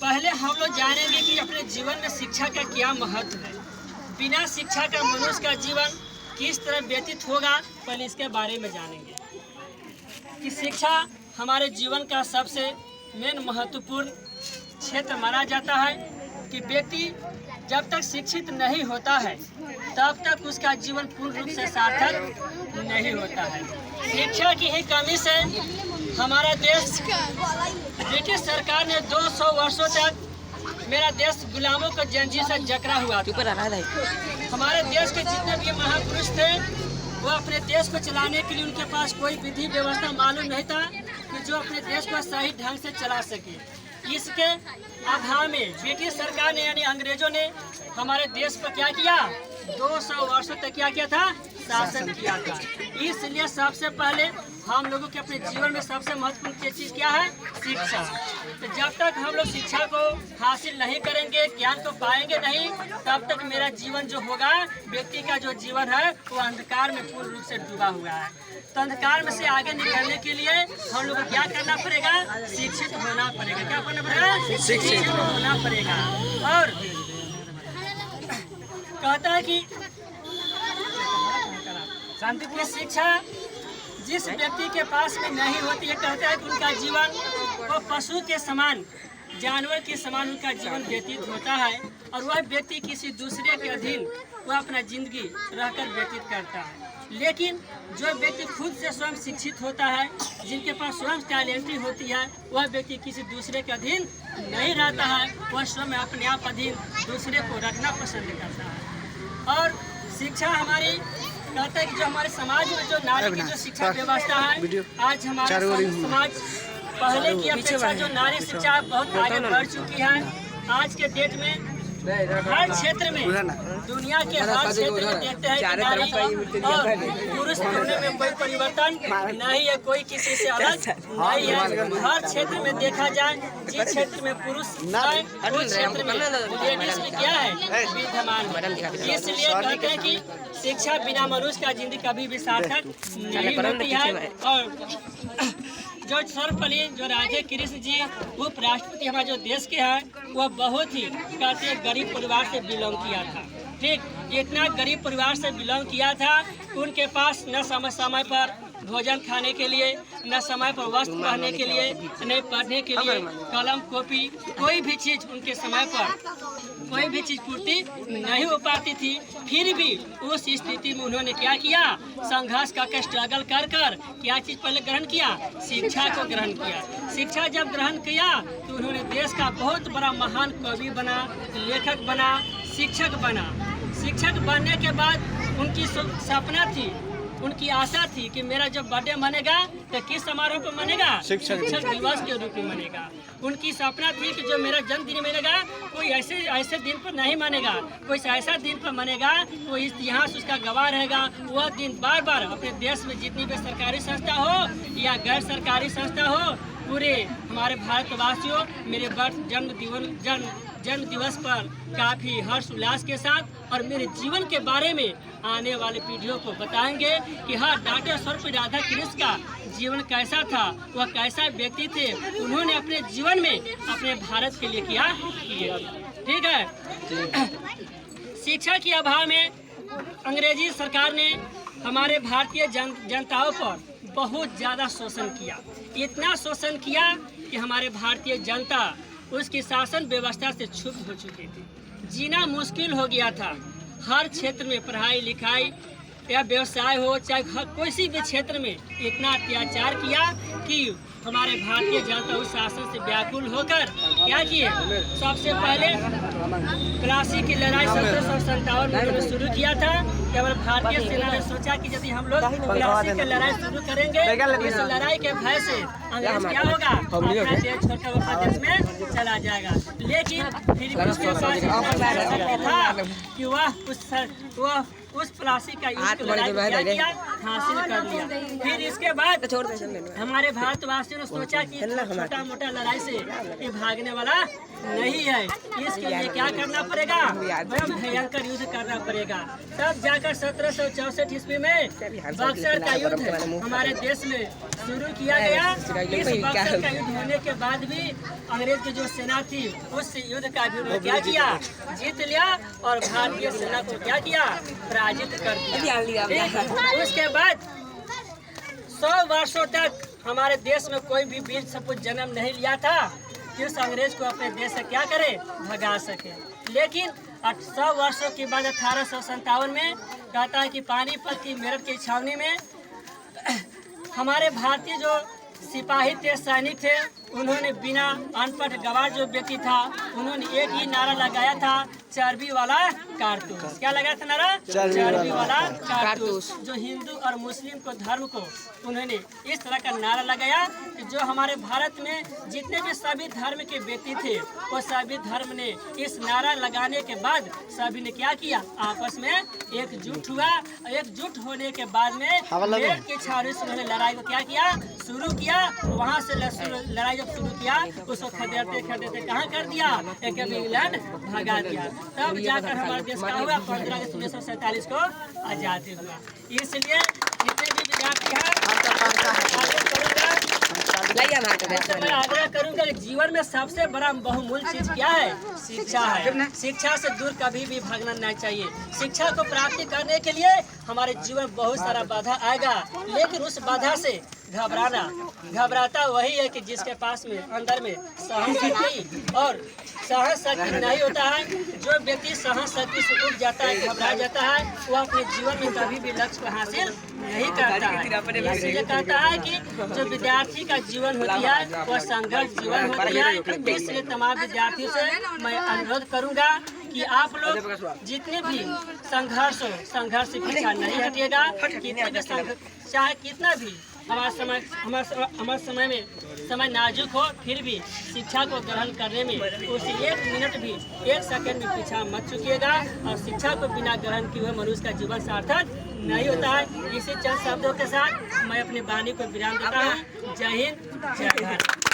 पहले हम लोग जानेंगे कि अपने जीवन में शिक्षा का क्या महत्व है। बिना शिक्षा का मनुष्य का जीवन किस तरह व्यतीत होगा, पहले इसके बारे में जानेंगे कि शिक्षा हमारे जीवन का सबसे मेन महत्वपूर्ण क्षेत्र माना जाता है कि व्यक्ति जब तक शिक्षित नहीं होता है तब तक उसका जीवन पूर्ण रूप से सार्थक नहीं होता है। शिक्षा की ही कमी से हमारा देश ब्रिटिश सरकार ने 200 वर्षों तक मेरा देश गुलामों को जंजीर से जकड़ा हुआ था। हमारे देश के जितने भी महापुरुष थे वो अपने देश को चलाने के लिए उनके पास कोई विधि व्यवस्था मालूम नहीं था कि जो अपने देश को सही ढंग से चला सके। इसके अभाव में ब्रिटिश सरकार ने यानी अंग्रेजों ने हमारे देश पर क्या किया, 200 वर्षों तक क्या किया था, शासन किया था। इसलिए सबसे पहले हम लोगों के अपने जीवन में सबसे महत्वपूर्ण चीज़ क्या है, शिक्षा। तो जब तक हम लोग शिक्षा को हासिल नहीं करेंगे, ज्ञान को पाएंगे नहीं, तब तक मेरा जीवन जो होगा, व्यक्ति का जो जीवन है वो अंधकार में पूर्ण रूप से डूबा हुआ है। तो अंधकार में से आगे निकलने के लिए हम लोग को क्या करना पड़ेगा, शिक्षित होना पड़ेगा। क्या करना पड़ेगा, शिक्षित होना पड़ेगा। और कहता है कि शांतिपूर्ण शिक्षा जिस व्यक्ति के पास में नहीं होती है, कहता है कि उनका जीवन वो पशु के समान, जानवर के समान उनका जीवन व्यतीत होता है और वह व्यक्ति किसी दूसरे के अधीन वह अपना जिंदगी रहकर व्यतीत करता है। लेकिन जो व्यक्ति खुद से स्वयं शिक्षित होता है, जिनके पास स्वयं टैलेंट होती है, वह व्यक्ति किसी दूसरे के अधीन नहीं रहता है, वह स्वयं अपने आप अधीन दूसरे को रखना पसंद करता है। और शिक्षा हमारी कहते हैं कि जो हमारे समाज में जो नारी की जो शिक्षा व्यवस्था है, आज हमारा समाज पहले की अपेक्षा जो नारी शिक्षा बहुत आगे बढ़ चुकी है। आज के डेट में हर क्षेत्र में, दुनिया के हर क्षेत्र में देखते हैं कि नारी और पुरुष होने में कोई परिवर्तन नहीं है, कोई किसी से अलग नहीं है। हर क्षेत्र में देखा जाए, जिस क्षेत्र में पुरुष है उस क्षेत्र में लेडीज भी क्या है, विद्यमान। इसलिए कहते हैं कि शिक्षा बिना मनुष्य का जिंदगी कभी भी सार्थक नहीं होती है। और जो सर्वपल्ली जो राजे कृष्ण जी उपराष्ट्रपति हमारे जो देश के हैं, वह बहुत ही कहते हैं गरीब परिवार से बिलोंग किया था। ठीक, इतना गरीब परिवार से बिलोंग किया था, उनके पास न समय पर भोजन खाने के लिए, न समय पर वस्त्र पहनने के लिए, न पढ़ने के लिए कलम कॉपी, कोई भी चीज़ उनके समय पर कोई भी चीज़ पूर्ति नहीं हो पाती थी। फिर भी उस स्थिति में उन्होंने क्या किया, संघर्ष करके स्ट्रगल कर क्या चीज़ पहले ग्रहण किया, शिक्षा को ग्रहण किया। शिक्षा जब ग्रहण किया तो उन्होंने देश का बहुत बड़ा महान कवि बना, लेखक बना, शिक्षक बना। शिक्षक बनने के बाद उनकी सपना थी, उनकी आशा थी कि मेरा जब बर्थडे मनेगा तो किस समारोह पर मनेगा, शिक्षक दिवस के रूप में मनेगा। उनकी सपना थी कि जो मेरा जन्मदिन मनेगा कोई ऐसे दिन पर नहीं मनेगा, कोई ऐसा दिन पर मनेगा तो इस इतिहास उसका गवाह रहेगा। वह दिन बार बार अपने देश में जितनी भी सरकारी संस्था हो या गैर सरकारी संस्था हो, पूरे हमारे भारतवासियों मेरे जन्म दिवस पर काफ़ी हर्ष उल्लास के साथ और मेरे जीवन के बारे में आने वाले पीढ़ियों को बताएंगे कि हाँ, डॉक्टर सर्वपल्ली राधाकृष्ण का जीवन कैसा था, वह कैसा व्यक्ति थे, उन्होंने अपने जीवन में अपने भारत के लिए किया। ठीक है। शिक्षा के अभाव में अंग्रेजी सरकार ने हमारे भारतीय जनताओं पर बहुत ज़्यादा शोषण किया। इतना शोषण किया कि हमारे भारतीय जनता उसकी शासन व्यवस्था से क्षुब्ध हो चुकी थी। जीना मुश्किल हो गया था। हर क्षेत्र में पढ़ाई लिखाई या व्यवसाय हो, चाहे किसी भी क्षेत्र में इतना अत्याचार किया कि हमारे भारतीय जनता उस शासन से व्याकुल होकर क्या किए, सबसे पहले प्लासी की लड़ाई 1757 में उन्होंने शुरू किया था। कि हमारे भारतीय सेना ने सोचा कि यदि हम लोग प्लासी की लड़ाई शुरू करेंगे, इस लड़ाई के भय से अंग्रेज क्या होगा, अपना देश छोड़कर अपना देश में चला जाएगा। लेकिन फिर भी उसके पास इतना था कि वह उस प्लासी का हासिल कर लिया। फिर इसके बाद हमारे भारतवासियों ने सोचा कि छोटा मोटा लड़ाई से ये भागने वाला नहीं है, इसके लिए क्या करना पड़ेगा, भयंकर युद्ध करना पड़ेगा। तब जाकर 1764 ईस्वी में बक्सर का युद्ध हमारे देश में शुरू किया गया। इस बक्सर का युद्ध होने के बाद भी अंग्रेज की जो सेना थी उस युद्ध का भी उन्होंने क्या किया, जीत लिया और भारतीय सेना को क्या किया, पराजित कर दिया। उसके बाद 100 वर्षों तक हमारे देश में कोई भी वीर सपूत जन्म नहीं लिया था कि उस अंग्रेज को अपने देश से क्या करे, भगा सके। लेकिन 100 वर्षों के बाद 1857 में कहता है कि पानीपत की मेरठ की छावनी में हमारे भारतीय जो सिपाही थे, सैनिक थे, उन्होंने बिना अनपढ़ गवार जो व्यक्ति था उन्होंने एक ही नारा लगाया था, चर्बी वाला कारतूस। क्या लगाया था नारा, चर्बी वाला कारतूस। जो हिंदू और मुस्लिम को धर्म को उन्होंने इस तरह का नारा लगाया कि जो हमारे भारत में जितने भी सभी धर्म के व्यक्ति थे वो सभी धर्म ने इस नारा लगाने के बाद सभी ने क्या किया, आपस में एकजुट हुआ। एकजुट होने के बाद में मेरठ की छावनी से उन्होंने लड़ाई को क्या किया, शुरू किया। वहाँ से लड़ाई जब शुरू किया उसको खदेड़ते खदेड़ते कहाँ कर दिया, एक इंग्लैंड भगा दिया। तब जाकर हमारे देश का हुआ 15 अगस्त 1947 को आजादी हुआ। इसलिए जितने भी विद्यार्थी हैं मैं आग्रह करूंगा कि जीवन में सबसे बड़ा बहुमूल्य चीज क्या है, शिक्षा है। शिक्षा से दूर कभी भी भागना नहीं चाहिए। शिक्षा को प्राप्त करने के लिए हमारे जीवन में बहुत सारा बाधा आएगा, लेकिन उस बाधा से घबराता वही है कि जिसके पास में अंदर में सहन शक्ति और साहस शक्ति नहीं होता है। जो व्यक्ति साहस शक्ति से उठ जाता है, घबरा जाता है, वो अपने जीवन में कभी भी लक्ष्य को हासिल नहीं करता है। इसलिए कहता है कि जो विद्यार्थी का जीवन होती है वह संघर्ष जीवन होती है। इसलिए तमाम विद्यार्थियों से मैं अनुरोध करूंगा कि आप लोग जितने भी संघर्ष हो, संघर्ष से पीछा नहीं हटिएगा। चाहे कितना भी हमारे समय में समय नाजुक हो, फिर भी शिक्षा को ग्रहण करने में उसी 1 मिनट भी 1 सेकंड भी पीछा मत चुकिएगा। और शिक्षा को बिना ग्रहण किए हुए मनुष्य का जीवन सार्थक नहीं होता है। इसी चंद शब्दों के साथ मैं अपनी वाणी को विराम देता हूँ। जय हिंद, जय भारत।